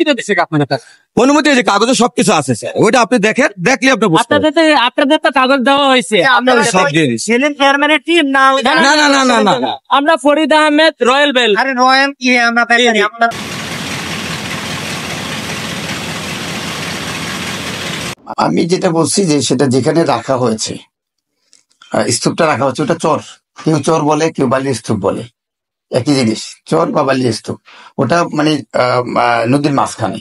অনুমতিটা দিচ্ছে আপনার কাছে? অনুমতি যে কাগজে সবকিছু আছে স্যার, ওইটা আপনি দেখেন, দেখলে আপনি বুঝতে পারবেন। আপনাদের তো কাগজ দেওয়া হয়েছে, আপনারা সব দিয়ে দিচ্ছি। সেলিম চেয়ারম্যানের টিম না? না না না না না, আমরা ফরিদ আহমেদ রয়্যাল বেল। আরে রয়্যাল কি আমরা আমি যেটা বলছি যে সেটা যেখানে রাখা হয়েছে, স্তূপটা রাখা হচ্ছে, ওটা চর, কেউ চর বলে, কেউ বালির স্তূপ বলে, একই জিনিস, চর বা বালির স্তূপ। ওটা মানে নদীর মাঝখানে।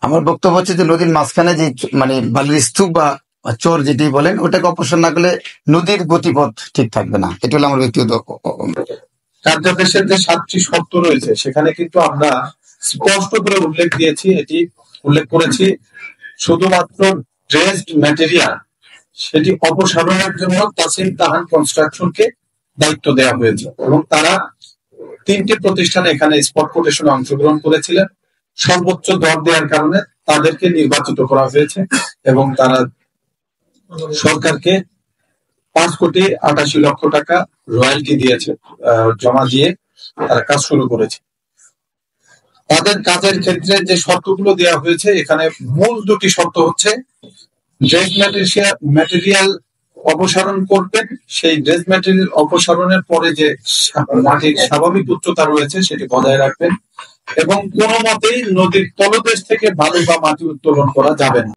আমার বক্তব্য হচ্ছে যে নদীর মাঝখানে যে মানে বালির স্তূপ বা চর যেটি বলেন, ওটাকে অপসারণ না করলে নদীর গতিপথ ঠিক থাকবে না। এটা হলো আমার ব্যক্তিগত। কার্যাদেশের যে 7টি শর্ত রয়েছে সেখানে কিন্তু আমরা স্পষ্ট করে উল্লেখ করেছি, শুধুমাত্র ড্রেসড ম্যাটেরিয়াল সেটি অপসারণের জন্য তাসিম তাহান কনস্ট্রাকশনকে দায়িত্ব দেওয়া হয়েছে এবং তারা 3টি প্রতিষ্ঠানে এখানে স্পট কোটেশনে অংশগ্রহণ করেছিলেন। সর্বোচ্চ দর দেওয়ার কারণে তাদেরকে নির্বাচিত করা হয়েছে এবং তারা সরকারকে 5,88,00,000 টাকা রয়্যালটি দিয়েছে, জমা দিয়ে তারা কাজ শুরু করেছে। তাদের কাজের ক্ষেত্রে যে শর্তগুলো দেওয়া হয়েছে, এখানে মূল 2টি শর্ত হচ্ছে, ড্রেস ম্যাটেরিয়াল অপসারণ করবেন, সেই ড্রেস ম্যাটেরিয়াল অপসারণের পরে যে মাটির স্বাভাবিক উচ্চতা রয়েছে সেটি বজায় রাখবেন এবং কোনো মতেই নদীর তলদেশ থেকে বালু বা মাটি উত্তোলন করা যাবে না।